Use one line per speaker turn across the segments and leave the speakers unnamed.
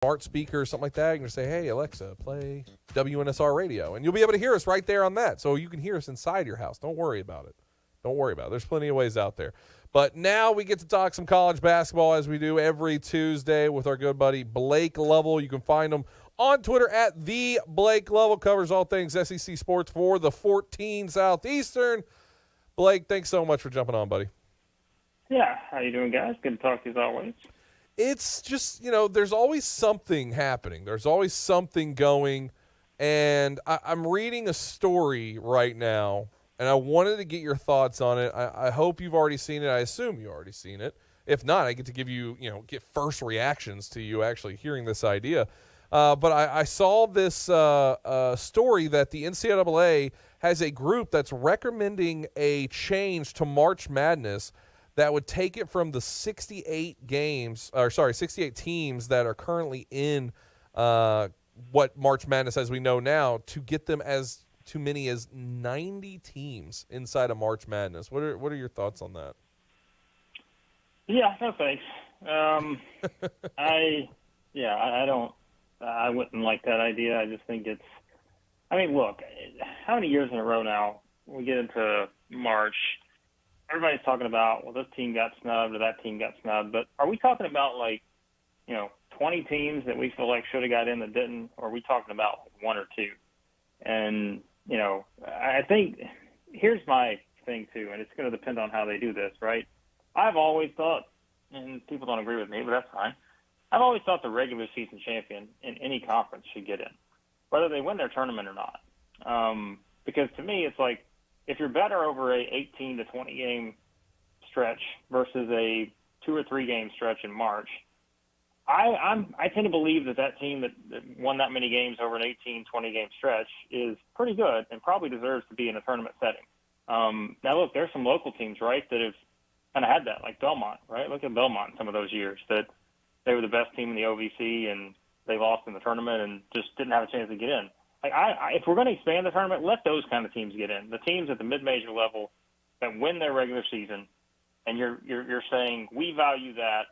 smart speaker or something like that. You can just say, hey, Alexa, play WNSR radio. And you'll be able to hear us right there on that. So you can hear us inside your house. Don't worry about it. Don't worry about it. There's plenty of ways out there. But now we get to talk some college basketball as we do every Tuesday with our good buddy Blake Lovell. You can find him on Twitter at the Blake Lovell. Covers all things SEC sports for the 14 Southeastern. Blake, thanks so much for jumping on, buddy.
Yeah, how you doing, guys? Good to talk to you as always.
It's just, there's always something happening. There's always something going. And I'm reading a story right now, and I wanted to get your thoughts on it. I hope you've already seen it. I assume you've already seen it. If not, I get to give you, get first reactions to you actually hearing this idea. But I saw this story that the NCAA has a group that's recommending a change to March Madness that would take it from the 68 teams that are currently in what March Madness as we know now, to get them as too many as 90 teams inside of March Madness. What are your thoughts on that?
Yeah, no thanks. I wouldn't like that idea. I just think look, how many years in a row now we get into March, everybody's talking about, well, this team got snubbed or that team got snubbed, but are we talking about 20 teams that we feel like should have got in that didn't, or are we talking about one or two? And, I think here's my thing too, and it's going to depend on how they do this, right? I've always thought, and people don't agree with me, but that's fine. I've always thought the regular season champion in any conference should get in, whether they win their tournament or not. Because to me, it's like, if you're better over a 18 to 20 game stretch versus a 2 or 3 game stretch in March, I tend to believe that team that won that many games over an 18, 20 game stretch is pretty good and probably deserves to be in a tournament setting. Now look, there's some local teams, right, that have kind of had that, like Belmont, right? Look at Belmont in some of those years that they were the best team in the OVC and they lost in the tournament and just didn't have a chance to get in. If we're going to expand the tournament, let those kind of teams get in. The teams at the mid-major level that win their regular season, and you're saying we value that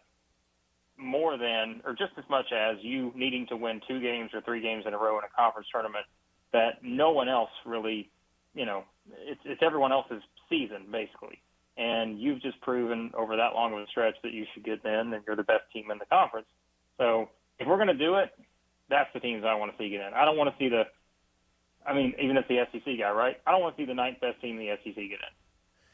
more than or just as much as you needing to win 2 games or 3 games in a row in a conference tournament that no one else really, it's everyone else's season basically. And you've just proven over that long of a stretch that you should get in and you're the best team in the conference. So if we're going to do it, that's the teams I want to see get in. I don't want to see even if the SEC guy, right? I don't want to see the 9th best team in the SEC get in.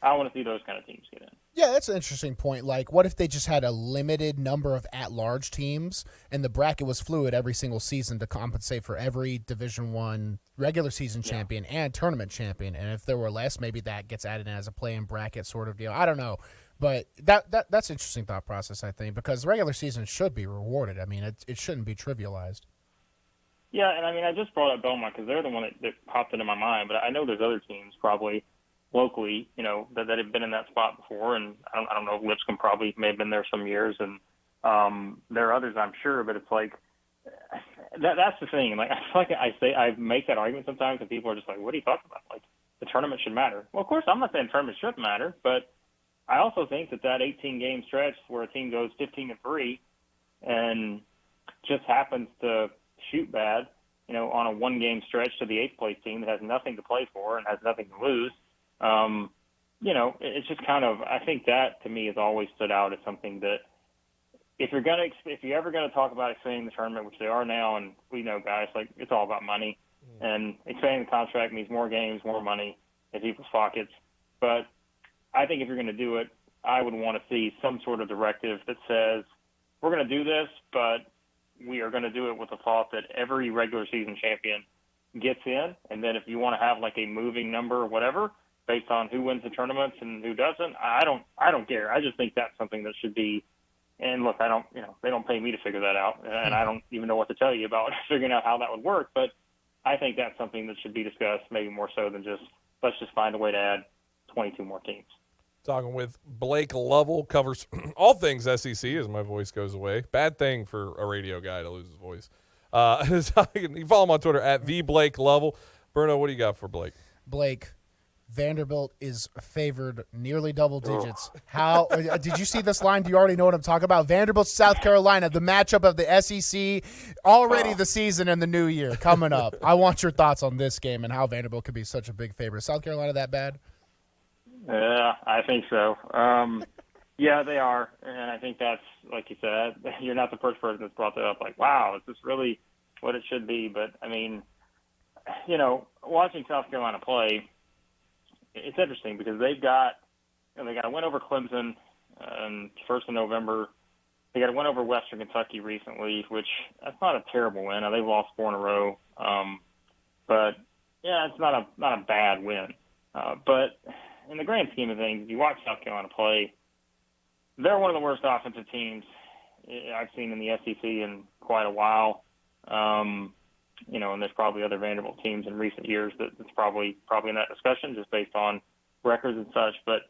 I want to see those kind of teams get in.
Yeah, that's an interesting point. Like, what if they just had a limited number of at-large teams and the bracket was fluid every single season to compensate for every Division I regular season champion and tournament champion? And if there were less, maybe that gets added in as a play-in bracket sort of deal. I don't know. But that's an interesting thought process, I think, because the regular season should be rewarded. I mean, it shouldn't be trivialized.
Yeah, and I just brought up Belmont because they're the one that popped into my mind, but I know there's other teams probably locally, that have been in that spot before, and I don't know, Lipscomb probably may have been there some years, and there are others I'm sure, but it's like, that's the thing. Like, I feel like I make that argument sometimes, and people are just like, what are you talking about? Like, the tournament should matter. Well, of course, I'm not saying tournament shouldn't matter, but I also think that 18-game stretch where a team goes 15-3 and just happens to shoot bad, on a 1-game stretch to the 8th place team that has nothing to play for and has nothing to lose, it's just kind of, I think that to me has always stood out as something that if you're ever going to talk about expanding the tournament, which they are now, and we know, guys, like, it's all about money, and expanding the contract means more games, more money in people's pockets. But I think if you're going to do it, I would want to see some sort of directive that says we're going to do this, but we are going to do it with the thought that every regular season champion gets in, and then if you want to have like a moving number or whatever based on who wins the tournaments and who doesn't, I don't care. I just think that's something that should be. And look, they don't pay me to figure that out, and I don't even know what to tell you about figuring out how that would work. But I think that's something that should be discussed, maybe more so than just let's just find a way to add 22 more teams. Talking
with Blake Lovell, covers all things SEC as my voice goes away. Bad thing for a radio guy to lose his voice. You follow him on Twitter at @TheBlakeLovell. Bruno, what do you got for Blake?
Blake, Vanderbilt is favored nearly double digits. How did you see this line? Do you already know what I'm talking about? Vanderbilt, South Carolina, the matchup of the SEC, already the season and the new year coming up. I want your thoughts on this game and how Vanderbilt could be such a big favorite. South Carolina that bad?
Yeah, I think so. Yeah, they are, and I think that's, like you said, you're not the first person that's brought that up. Like, wow, is this really what it should be? But I mean, watching South Carolina play, it's interesting because they got a win over Clemson first of November. They got a win over Western Kentucky recently, which that's not a terrible win. Now, they've lost 4 in a row, but yeah, it's not a bad win. But in the grand scheme of things, if you watch South Carolina play, they're one of the worst offensive teams I've seen in the SEC in quite a while. And there's probably other Vanderbilt teams in recent years that's probably in that discussion just based on records and such. But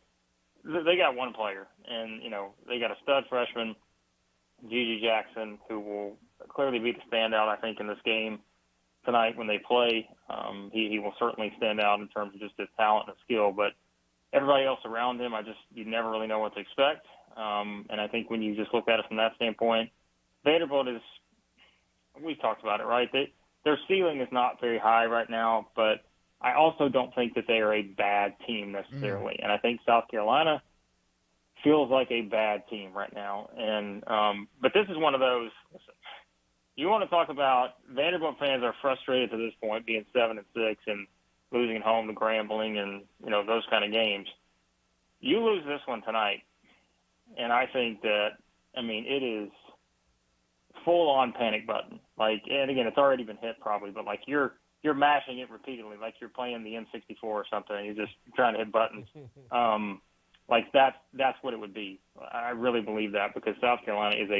they got one player, and they got a stud freshman, Gigi Jackson, who will clearly be the standout, I think, in this game tonight when they play. He will certainly stand out in terms of just his talent and skill, but everybody else around him, you never really know what to expect. And I think when you just look at it from that standpoint, Vanderbilt is, we've talked about it, right? Their ceiling is not very high right now, but I also don't think that they are a bad team necessarily. And I think South Carolina feels like a bad team right now. And but this is one of those, listen, you want to talk about Vanderbilt fans are frustrated to this point, being 7-6 and losing at home to Grambling and, those kind of games. You lose this one tonight, and I think that, it is full-on panic button. And again, it's already been hit probably, but you're mashing it repeatedly, like you're playing the N64 or something, and you're just trying to hit buttons. That's what it would be. I really believe that because South Carolina is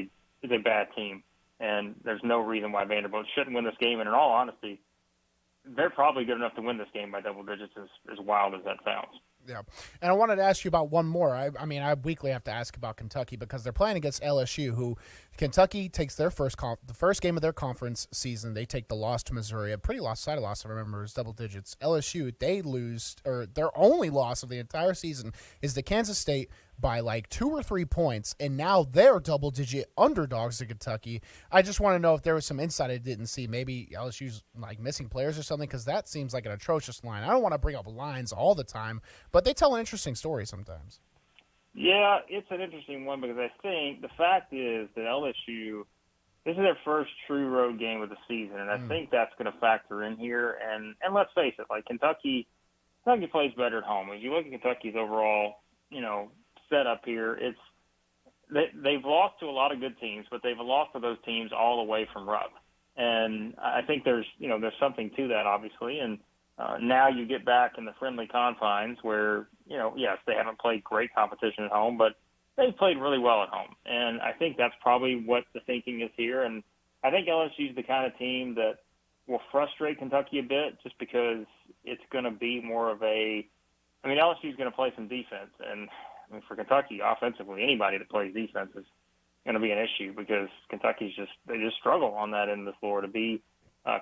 a bad team, and there's no reason why Vanderbilt shouldn't win this game. And in all honesty, they're probably good enough to win this game by double digits, as wild as that sounds.
Yeah, and I wanted to ask you about one more. I weekly have to ask about Kentucky because they're playing against LSU, who Kentucky takes their the first game of their conference season. They take the loss to Missouri, a pretty lopsided loss, I remember, it was double digits. LSU, they lose, or their only loss of the entire season is to Kansas State by 2 or 3 points, and now they're double-digit underdogs to Kentucky. I just want to know if there was some insight I didn't see. Maybe LSU's missing players or something, because that seems like an atrocious line. I don't want to bring up lines all the time, but they tell an interesting story sometimes.
Yeah, it's an interesting one because I think the fact is that LSU, this is their first true road game of the season, and I think that's going to factor in here. And let's face it, Kentucky plays better at home. If you look at Kentucky's overall, set up here, they've lost to a lot of good teams, but they've lost to those teams all away from Rupp. And I think there's something to that, obviously. And now you get back in the friendly confines where, yes, they haven't played great competition at home, but they've played really well at home. And I think that's probably what the thinking is here. And I think LSU is the kind of team that will frustrate Kentucky a bit just because it's going to be more of LSU is going to play some defense. And for Kentucky, offensively, anybody that plays defense is going to be an issue because Kentucky's they just struggle on that end of the floor to be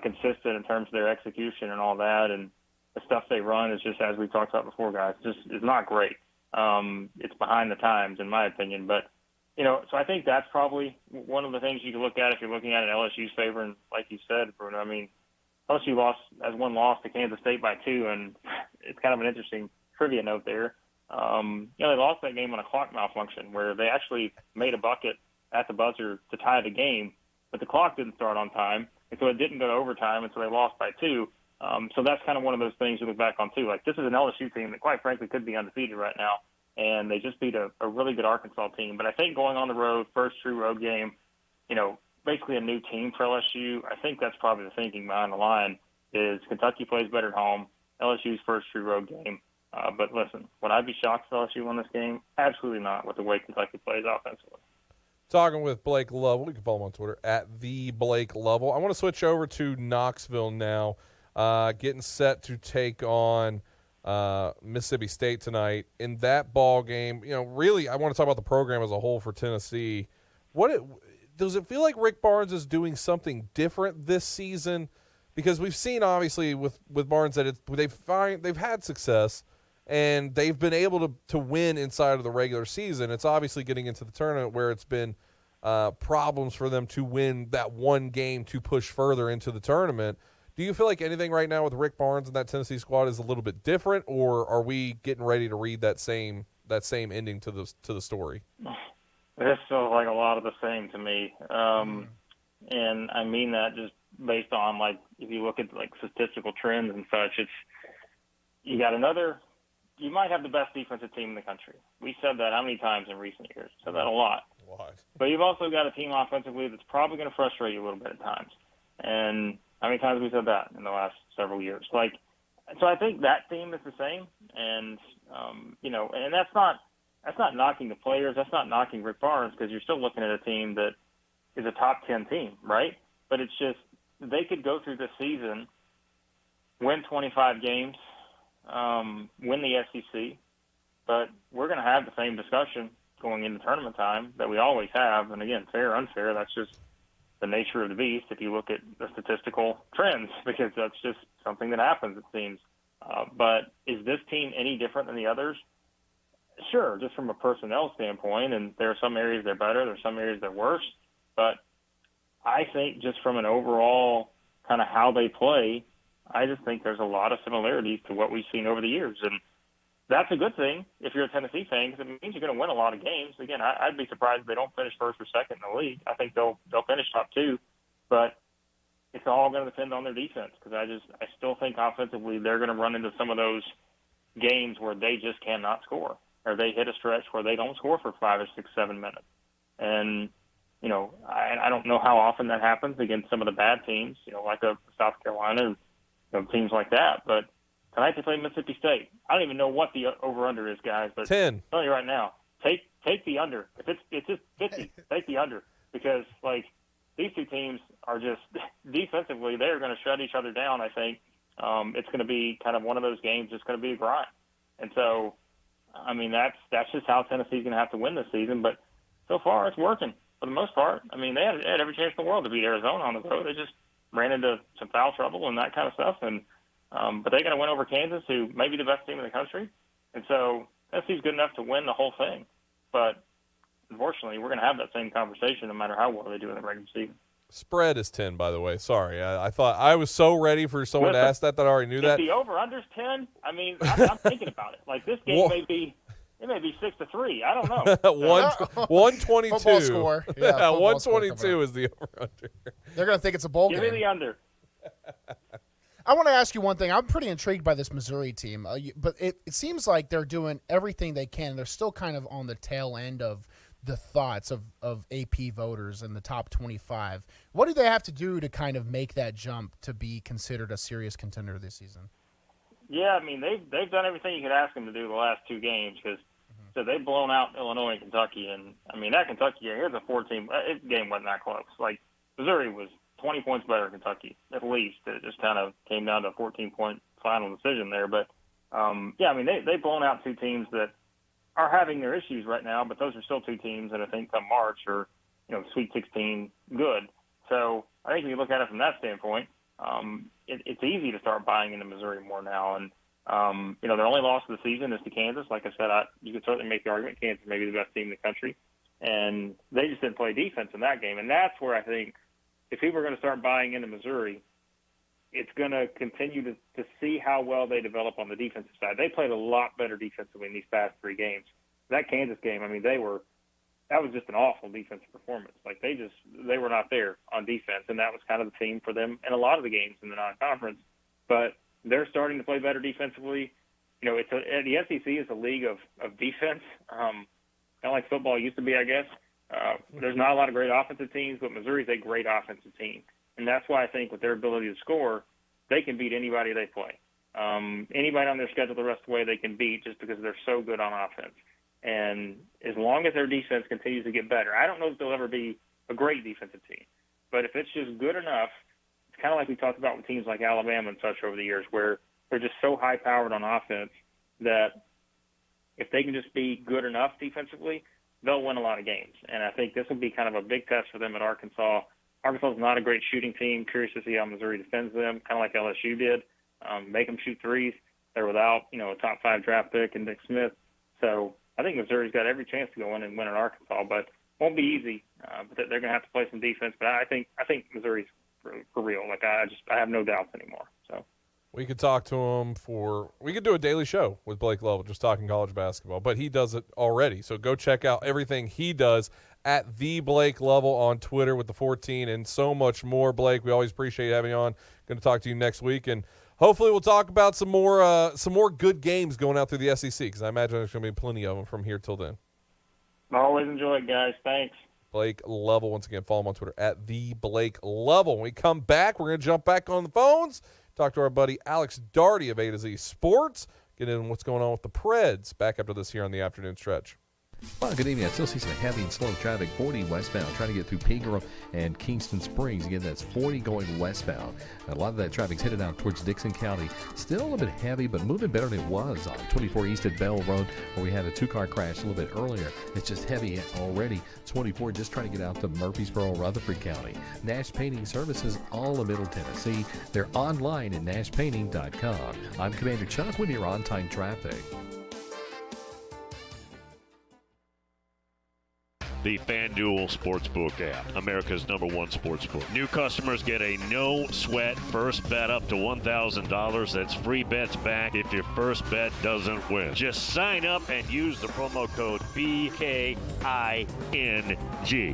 consistent in terms of their execution and all that. And the stuff they run is just, as we talked about before, guys, just is not great. It's behind the times, in my opinion. But, so I think that's probably one of the things you can look at if you're looking at an LSU's favor. And like you said, Bruno, LSU has one loss to Kansas State by 2, and it's kind of an interesting trivia note there. They lost that game on a clock malfunction where they actually made a bucket at the buzzer to tie the game, but the clock didn't start on time, and so it didn't go to overtime, and so they lost by 2. So that's kind of one of those things you look back on, too. This is an LSU team that, quite frankly, could be undefeated right now, and they just beat a really good Arkansas team. But I think going on the road, first true road game, basically a new team for LSU, I think that's probably the thinking behind the line is Kentucky plays better at home, LSU's first true road game. But listen, would I be shocked if LSU won this game? Absolutely not with the way Kentucky plays offensively.
Talking with Blake Lovell. You can follow him on Twitter at @TheBlakeLovell. I want to switch over to Knoxville now, getting set to take on Mississippi State tonight. In that ball game, really I want to talk about the program as a whole for Tennessee. Does it feel like Rick Barnes is doing something different this season? Because we've seen, obviously, with Barnes that they've had success, and they've been able to win inside of the regular season. It's obviously getting into the tournament where it's been problems for them to win that one game to push further into the tournament. Do you feel like anything right now with Rick Barnes and that Tennessee squad is a little bit different, or are we getting ready to read that same ending to the story?
This feels like a lot of the same to me, and I mean that just based on, like, if you look at like statistical trends and such. It's you got another. You might have the best defensive team in the country. We said that how many times in recent years? Said that a lot. But you've also got a team offensively that's probably going to frustrate you a little bit at times. And how many times have we said that in the last several years? Like, so I think that team is the same. And and that's not knocking the players. That's not knocking Rick Barnes, because you're still looking at a team that is a top 10 team, right? But it's just they could go through this season, win 25 games, win the SEC, but we're going to have the same discussion going into tournament time that we always have. And again, fair, unfair, that's just the nature of the beast if you look at the statistical trends, because that's just something that happens, it seems. But is this team any different than the others? Sure, just from a personnel standpoint, and there are some areas they're better, there are some areas they're worse, but I think just from an overall kind of how they play, I just think there's a lot of similarities to what we've seen over the years. And that's a good thing if you're a Tennessee fan, because it means you're going to win a lot of games. Again, I'd be surprised if they don't finish first or second in the league. I think they'll finish top two, but it's all going to depend on their defense, because I still think offensively they're going to run into some of those games where they just cannot score, or they hit a stretch where they don't score for 5 or 6, 7 minutes. And I don't know how often that happens against some of the bad teams, like a South Carolina, teams like that. But tonight they played Mississippi State. I don't even know what the over/under is, guys. But
10.
I'm telling you right now, take the under. If it's just 50, take the under, because like these two teams are just defensively, they're going to shut each other down. I think it's going to be kind of one of those games. It's going to be a grind, and so I mean that's just how Tennessee's going to have to win this season. But so far, it's working for the most part. I mean, they had every chance in the world to beat Arizona on the road. They just ran into some foul trouble and that kind of stuff. And but they got to win over Kansas, who may be the best team in the country. And so Tennessee's good enough to win the whole thing. But unfortunately, we're going to have that same conversation no matter how well they do in the regular season.
Spread is 10, by the way. Sorry. I thought I was so ready for someone to ask that I already knew that.
If the over-under's 10, I mean, I'm thinking about it. Like, this game may be 6-3. I don't know.
122.
Football score. Yeah,
122 is the over-under.
They're going to think it's a bowl game.
Give me the under.
I want to ask you one thing. I'm pretty intrigued by this Missouri team, but it seems like they're doing everything they can. They're still kind of on the tail end of the thoughts of AP voters in the top 25. What do they have to do to kind of make that jump to be considered a serious contender this season?
Yeah, I mean, they've done everything you could ask them to do the last two games, because so they've blown out Illinois and Kentucky. And, I mean, that Kentucky game, here's a 4-team – game wasn't that close. Like, Missouri was 20 points better than Kentucky, at least. It just kind of came down to a 14-point final decision there. But, yeah, I mean, they've blown out two teams that are having their issues right now, but those are still two teams that I think come March are, Sweet 16 good. So I think if you look at it from that standpoint, it's easy to start buying into Missouri more now. And, their only loss of the season is to Kansas. Like I said, you could certainly make the argument Kansas may be the best team in the country. And they just didn't play defense in that game. And that's where I think if people are going to start buying into Missouri, it's going to continue to see how well they develop on the defensive side. They played a lot better defensively in these past three games. That Kansas game, I mean, that was just an awful defensive performance. Like they were not there on defense, and that was kind of the theme for them in a lot of the games in the non-conference. But they're starting to play better defensively. The SEC is a league of defense, kind of like football used to be, I guess. There's not a lot of great offensive teams, but Missouri's a great offensive team. And that's why I think with their ability to score, they can beat anybody they play. Anybody on their schedule the rest of the way they can beat, just because they're so good on offense. And as long as their defense continues to get better, I don't know if they'll ever be a great defensive team. But if it's just good enough, it's kind of like we talked about with teams like Alabama and such over the years, where they're just so high-powered on offense that if they can just be good enough defensively, they'll win a lot of games. And I think this will be kind of a big test for them at Arkansas. Arkansas is not a great shooting team. Curious to see how Missouri defends them, kind of like LSU did. Make them shoot threes. They're without, a top 5 draft pick in Nick Smith. So I think Missouri's got every chance to go in and win at Arkansas, but won't be easy. But they're going to have to play some defense. But I think Missouri's for real. Like I have no doubts anymore. So
we could talk to him we could do a daily show with Blake Lovell, just talking college basketball, but he does it already. So go check out everything he does at the Blake Lovell on Twitter with the 14 and so much more. Blake, we always appreciate having you on. Going to talk to you next week, and hopefully we'll talk about some more good games going out through the SEC, because I imagine there's going to be plenty of them from here till then.
Always enjoy it, guys. Thanks.
Blake Lovell, once again, follow him on Twitter at the Blake Lovell. When we come back, we're going to jump back on the phones, talk to our buddy Alex Daugherty of A to Z Sports, get in what's going on with the Preds. Back after this here on the afternoon stretch.
Well, good evening. I still see some heavy and slow traffic 40 westbound, trying to get through Pegram and Kingston Springs. Again, that's 40 going westbound. A lot of that traffic's headed out towards Dixon County. Still a little bit heavy, but moving better than it was on 24 East at Bell Road, where we had a 2-car crash a little bit earlier. It's just heavy already. 24 just trying to get out to Murfreesboro, Rutherford County. Nash Painting Services, all of Middle Tennessee. They're online at nashpainting.com. I'm Commander Chuck with your on-time traffic.
The FanDuel Sportsbook app, America's #1 sportsbook. New customers get a no-sweat first bet up to $1,000. That's free bets back if your first bet doesn't win. Just sign up and use the promo code BKING.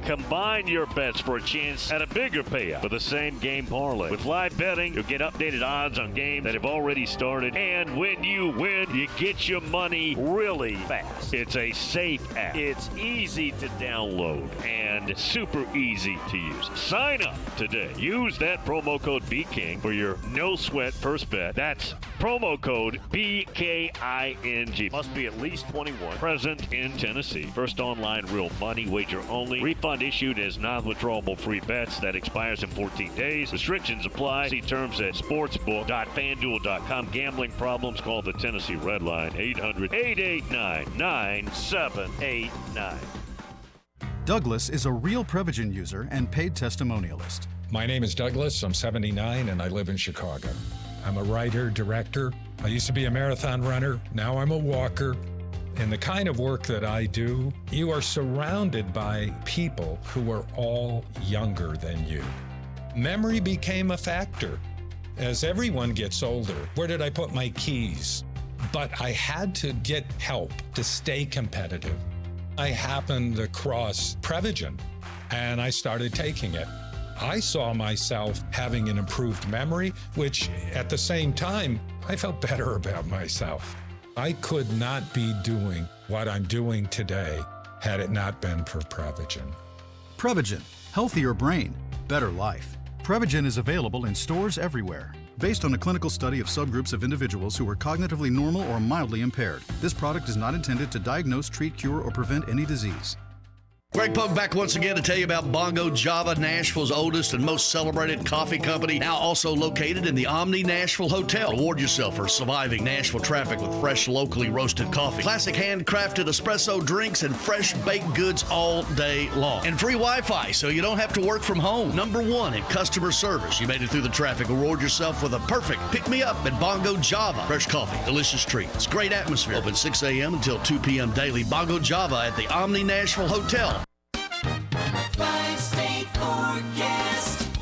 Combine your bets for a chance at a bigger payout for the same game parlay. With live betting, you'll get updated odds on games that have already started. And when you win, you get your money really fast. It's a safe app. It's easy to download and super easy to use. Sign up today. Use that promo code BKING for your no sweat first bet. That's promo code BKING. Must be at least 21. Present in Tennessee. First online real money wager only. Refund issued as non-withdrawable free bets that expires in 14 days. Restrictions apply. See terms at sportsbook.fanduel.com. Gambling problems, call the Tennessee Red Line 800-889-9789.
Douglas is a real Prevagen user and paid testimonialist.
My name is Douglas. I'm 79 and I live in Chicago. I'm a writer, director. I used to be a marathon runner. Now I'm a walker. In the kind of work that I do, you are surrounded by people who are all younger than you. Memory became a factor. As everyone gets older, where did I put my keys? But I had to get help to stay competitive. I happened across Prevagen, and I started taking it. I saw myself having an improved memory, which at the same time, I felt better about myself. I could not be doing what I'm doing today had it not been for Prevagen.
Prevagen, healthier brain, better life. Prevagen is available in stores everywhere. Based on a clinical study of subgroups of individuals who are cognitively normal or mildly impaired, this product is not intended to diagnose, treat, cure, or prevent any disease.
Greg Pogue back once again to tell you about Bongo Java, Nashville's oldest and most celebrated coffee company, now also located in the Omni Nashville Hotel. Reward yourself for surviving Nashville traffic with fresh, locally roasted coffee, classic handcrafted espresso drinks, and fresh baked goods all day long. And free Wi-Fi, so you don't have to work from home. #1 in customer service. You made it through the traffic. Reward yourself with a perfect pick-me-up at Bongo Java. Fresh coffee, delicious treats, great atmosphere. Open 6 a.m. until 2 p.m. daily. Bongo Java at the Omni Nashville Hotel.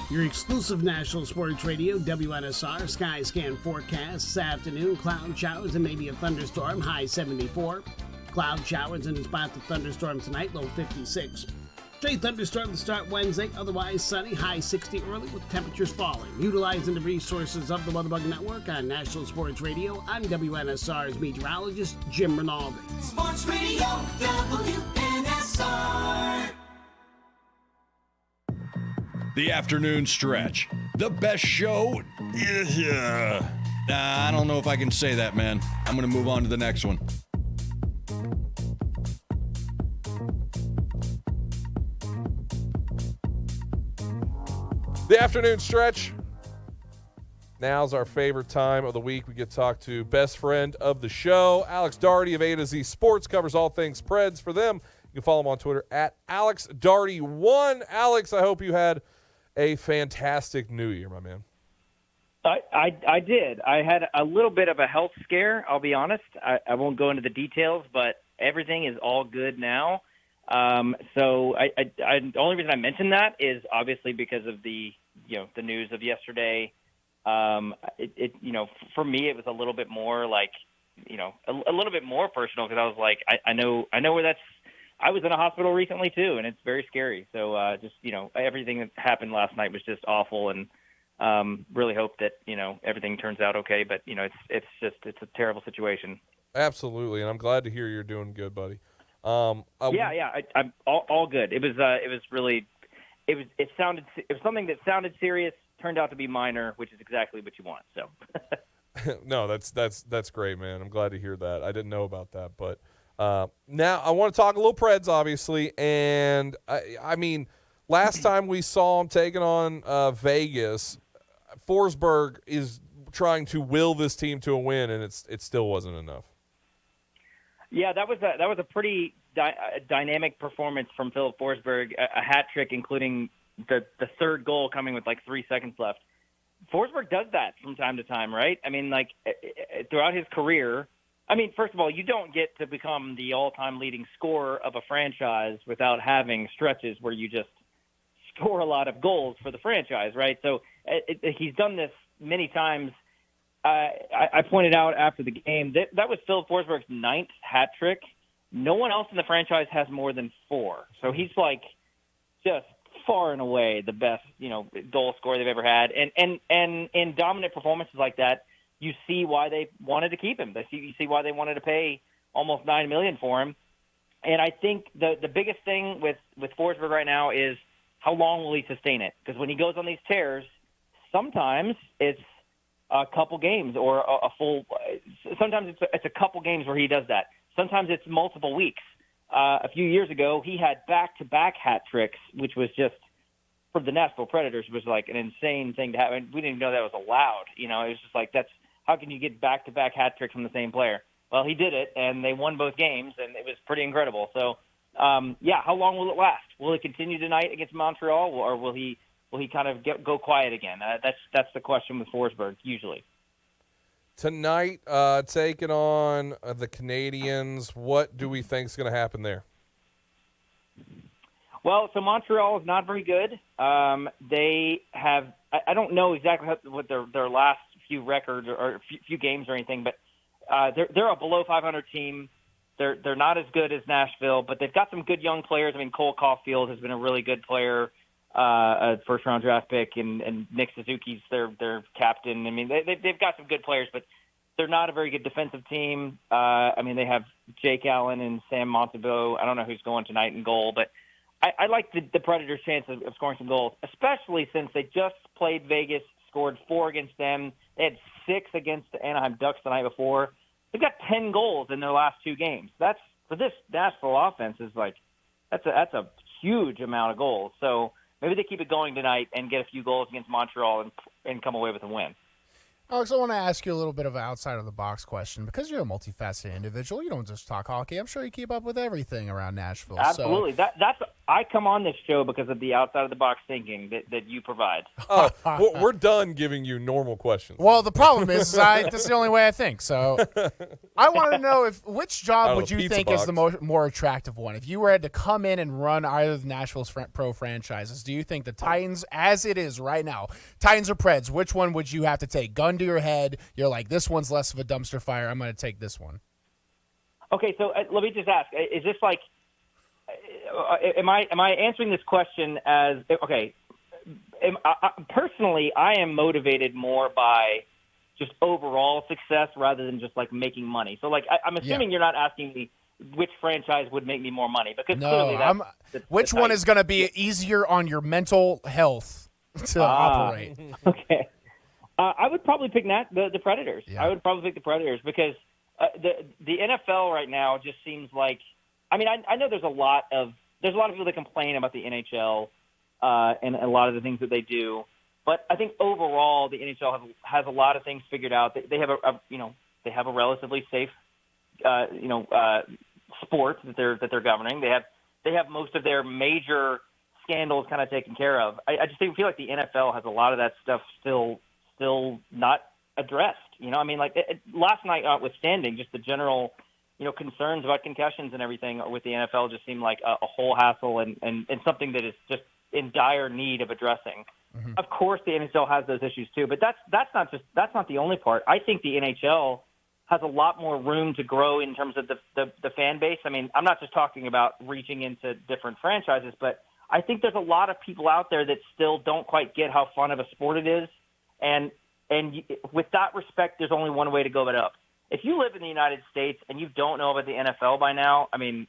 Your exclusive National Sports Radio, WNSR, sky scan forecast. This afternoon, cloud showers and maybe a thunderstorm, high 74. Cloud showers and in spots of thunderstorm tonight, low 56. Stray thunderstorm to start Wednesday, otherwise sunny, high 60 early with temperatures falling. Utilizing the resources of the Weatherbug Network on National Sports Radio, I'm WNSR's meteorologist, Jim Rinaldi.
Sports Radio, WNSR.
The afternoon stretch. The best show? I don't know if I can say that, man. I'm going to move on to the next one.
The afternoon stretch. Now's our favorite time of the week. We get to talk to best friend of the show, Alex Daugherty of A to Z Sports, covers all things Preds for them. You can follow him on Twitter at AlexDaugherty1. Alex, I hope you had a fantastic New Year, my man.
I
I did. I had a little bit of a health scare, I'll be honest. I won't go into the details, but everything is all good now. So the only reason I mentioned that is obviously because of the news of yesterday. For me, it was a little bit more like, a little bit more personal, because I was like, I know where that's. I was in a hospital recently too, and it's very scary. So everything that happened last night was just awful, and really hope that everything turns out okay. But it's a terrible situation.
Absolutely, and I'm glad to hear you're doing good, buddy.
I'm all good. It was something that sounded serious, turned out to be minor, which is exactly what you want. So.
No, that's great, man. I'm glad to hear that. I didn't know about that, but now I want to talk a little Preds, obviously, and I mean, last time we saw them taking on Vegas, Forsberg is trying to will this team to a win, and it still wasn't enough.
Yeah, that was a pretty dynamic performance from Philip Forsberg, a hat trick, including the third goal coming with like 3 seconds left. Forsberg does that from time to time, right? I mean, like throughout his career. I mean, first of all, you don't get to become the all-time leading scorer of a franchise without having stretches where you just score a lot of goals for the franchise, right? So he's done this many times. I pointed out after the game that was Phil Forsberg's 9th hat trick. No one else in the franchise has more than 4. So he's like just far and away the best, goal scorer they've ever had. And in dominant performances like that, you see why they wanted to keep him. You see why they wanted to pay almost $9 million for him. And I think the biggest thing with Forsberg right now is how long will he sustain it? Because when he goes on these tears, sometimes it's a couple games or a full. Sometimes it's a couple games where he does that. Sometimes it's multiple weeks. A few years ago, he had back-to-back hat tricks, which was just, for the Nashville Predators, was like an insane thing to happen. We didn't even know that was allowed. It was just like, how can you get back-to-back hat tricks from the same player? Well, he did it, and they won both games, and it was pretty incredible. So, how long will it last? Will it continue tonight against Montreal, or will he kind of go quiet again? That's the question with Forsberg usually.
Tonight, taking on the Canadians, what do we think is going to happen there?
Well, so Montreal is not very good. They have – I don't know exactly what their last few records or few games or anything, but they're a below 500 team. They're not as good as Nashville, but they've got some good young players. I mean, Cole Caulfield has been a really good player, a first-round draft pick, and Nick Suzuki's their captain. I mean, they've got some good players, but they're not a very good defensive team. I mean, they have Jake Allen and Sam Montembeault. I don't know who's going tonight in goal, but I like the Predators' chance of scoring some goals, especially since they just played Vegas, scored 4 against them. They had 6 against the Anaheim Ducks the night before. They've got 10 goals in their last 2 games. That's, for this Nashville offense, is like that's a huge amount of goals. So maybe they keep it going tonight and get a few goals against Montreal and come away with a win.
Alex, I want to ask you a little bit of an outside-of-the-box question. Because you're a multifaceted individual, you don't just talk hockey. I'm sure you keep up with everything around Nashville.
Absolutely.
So.
That's I come on this show because of the outside-of-the-box thinking that you provide.
Oh, we're done giving you normal questions.
Well, the problem is that's the only way I think. So I want to know which job would you think is the more attractive one? If you were to come in and run either of Nashville's pro franchises, do you think the Titans, as it is right now, Titans or Preds, which one would you have to take? Gun to your head, you're like, this one's less of a dumpster fire, I'm going to take this one.
Okay, so let me just ask, is this like, am I answering this question as, okay, personally, I am motivated more by just overall success rather than just like making money. So like, I'm assuming you're not asking me which franchise would make me more money, because clearly
which one is going to be easier on your mental health to operate?
Okay. I would probably pick the Predators. Yeah. I would probably pick the Predators because the NFL right now just seems like, I mean, I know there's a lot of people that complain about the NHL and a lot of the things that they do, but I think overall the NHL has a lot of things figured out. They have they have a relatively safe sport that they're governing. They have most of their major scandals kind of taken care of. I just feel like the NFL has a lot of that stuff still still not addressed. I mean, like last night notwithstanding, just the general, concerns about concussions and everything with the NFL just seemed like a whole hassle and something that is just in dire need of addressing. Mm-hmm. Of course, the NHL has those issues too, but that's not the only part. I think the NHL has a lot more room to grow in terms of the fan base. I mean, I'm not just talking about reaching into different franchises, but I think there's a lot of people out there that still don't quite get how fun of a sport it is. And with that respect, there's only one way to go it up. If you live in the United States and you don't know about the NFL by now, I mean,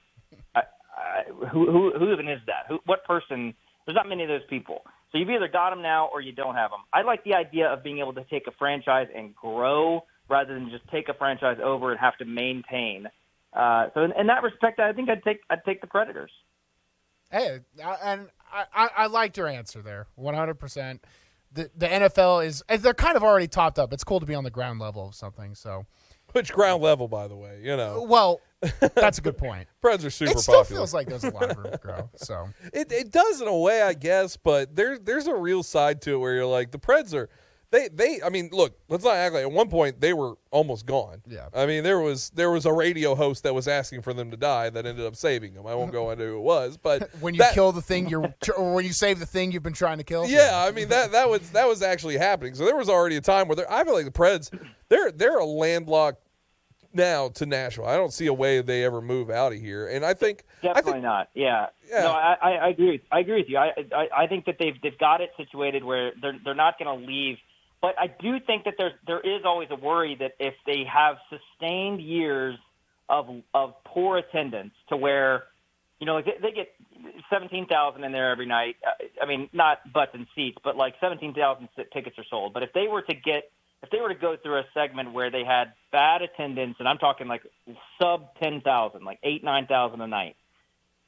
who even is that? What person? There's not many of those people. So you've either got them now or you don't have them. I like the idea of being able to take a franchise and grow rather than just take a franchise over and have to maintain. So in that respect, I think I'd take the Predators.
Hey, and I liked your answer there, 100%. The NFL is – they're kind of already topped up. It's cool to be on the ground level of something. So,
which ground level, by the way,
Well, that's a good point.
Preds are super
popular. It still
popular.
feels like there's a lot of room to grow. So
it does in a way, I guess, but there's a real side to it where you're like, the Preds are – I mean, look, let's not act like at one point they were almost gone.
Yeah.
I mean, there was a radio host that was asking for them to die that ended up saving them. I won't go into who it was, but
when you kill the thing or when you save the thing you've been trying to kill.
Yeah, I mean that was actually happening. So there was already a time where I feel like the Preds they're a landlocked now to Nashville. I don't see a way they ever move out of here, and I think
definitely not. Yeah. No, I agree. I agree with you. I think that they've got it situated where they're not going to leave. But I do think that there is always a worry that if they have sustained years of poor attendance to where, like they get 17,000 in there every night. I mean, not butts and seats, but like 17,000 tickets are sold. But if they were to go through a segment where they had bad attendance, and I'm talking like sub 10,000, like 8,000, 9,000 a night,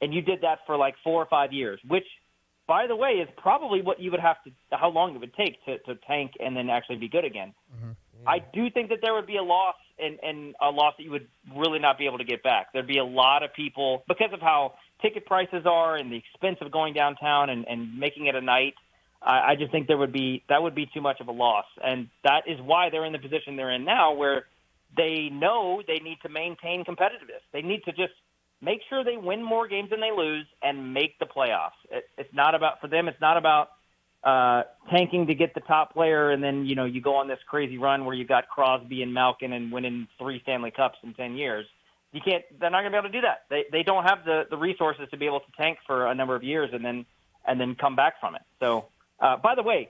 and you did that for like 4 or 5 years, which, by the way, is probably what you would have to, how long it would take to tank and then actually be good again. Mm-hmm. I do think that there would be a loss, and a loss that you would really not be able to get back. There'd be a lot of people, because of how ticket prices are and the expense of going downtown and making it a night, I just think that would be too much of a loss. And that is why they're in the position they're in now, where they know they need to maintain competitiveness. They need to just make sure they win more games than they lose and make the playoffs. It's not about, for them, it's not about tanking to get the top player and then, you go on this crazy run where you got Crosby and Malkin and winning 3 Stanley Cups in 10 years. They're not going to be able to do that. They don't have the resources to be able to tank for a number of years and then come back from it. So, by the way,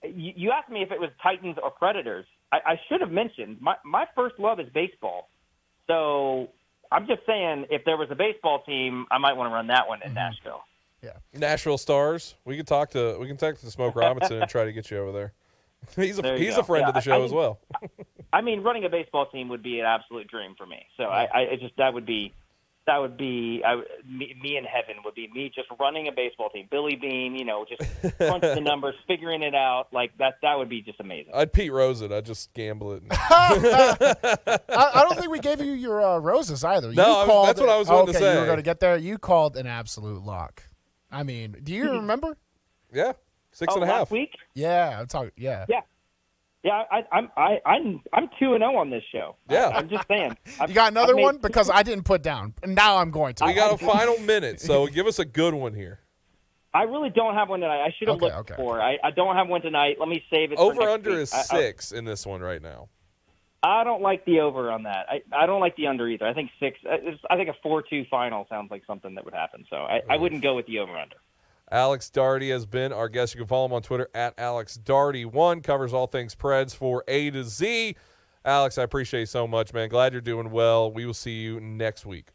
you asked me if it was Titans or Predators. I should have mentioned my first love is baseball. So I'm just saying, if there was a baseball team, I might want to run that one in Nashville.
Yeah,
Nashville Stars. We can talk to Smoke Robinson and try to get you over there. He's a friend of the show as well.
I mean, running a baseball team would be an absolute dream for me. So that would be me in heaven would be me just running a baseball team. Billy Bean, just crunching the numbers, figuring it out. Like that would be just amazing.
I'd Pete Rose it. I'd just gamble it.
I don't think we gave you your roses either.
No, that's what I was going to say.
You were going to get there. You called an absolute lock. I mean, do you remember?
Yeah, 6.5.
Last week?
Yeah, I'm talking. Yeah.
Yeah, I'm 2-0 on this show.
Yeah,
I'm just saying.
You got another one because I didn't put down, and now I'm going to.
We got a final minute, so give us a good one here.
I really don't have one tonight. I should have looked for. I don't have one tonight. Let me save it.
Over
for next
under
week.
is 6 in this one right now.
I don't like the over on that. I don't like the under either. I think 6. I think a 4-2 final sounds like something that would happen. So I wouldn't go with the over under.
Alex Daugherty has been our guest. You can follow him on Twitter at AlexDaugherty1. Covers all things Preds for A to Z. Alex, I appreciate you so much, man. Glad you're doing well. We will see you next week.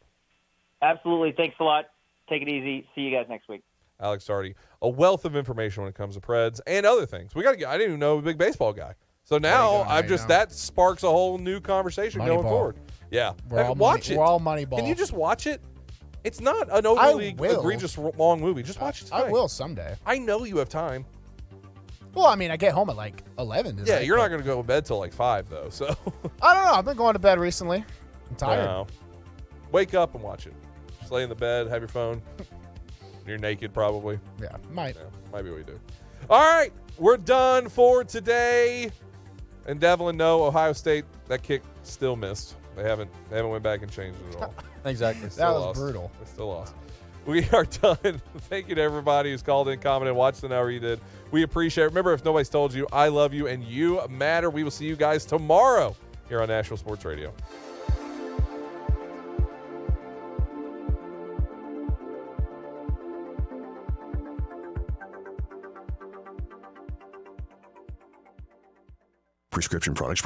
Absolutely. Thanks a lot. Take it easy. See you guys next week.
Alex Daugherty, a wealth of information when it comes to Preds and other things. I didn't even know a big baseball guy. So now that sparks a whole new conversation going forward. Yeah. Watch it.
We're all Moneyball.
Can you just watch it? It's not an overly egregious long movie. Just watch it tonight.
I will someday.
I know you have time.
Well, I mean, I get home at like 11 tonight.
Yeah, you're not going to go to bed till like 5, though. So
I don't know. I've been going to bed recently. I'm tired.
No. Wake up and watch it. Just lay in the bed, have your phone. You're naked, probably.
Yeah, might.
Yeah, might be what you do. All right, we're done for today. And Devlin, no, Ohio State, that kick still missed. They haven't went back and changed it at all.
Exactly.
That was brutal.
They still lost. We are done. Thank you to everybody who's called in, commented, watched the hour you did. We appreciate it. Remember, if nobody's told you, I love you and you matter. We will see you guys tomorrow here on Nashville Sports Radio.
Prescription products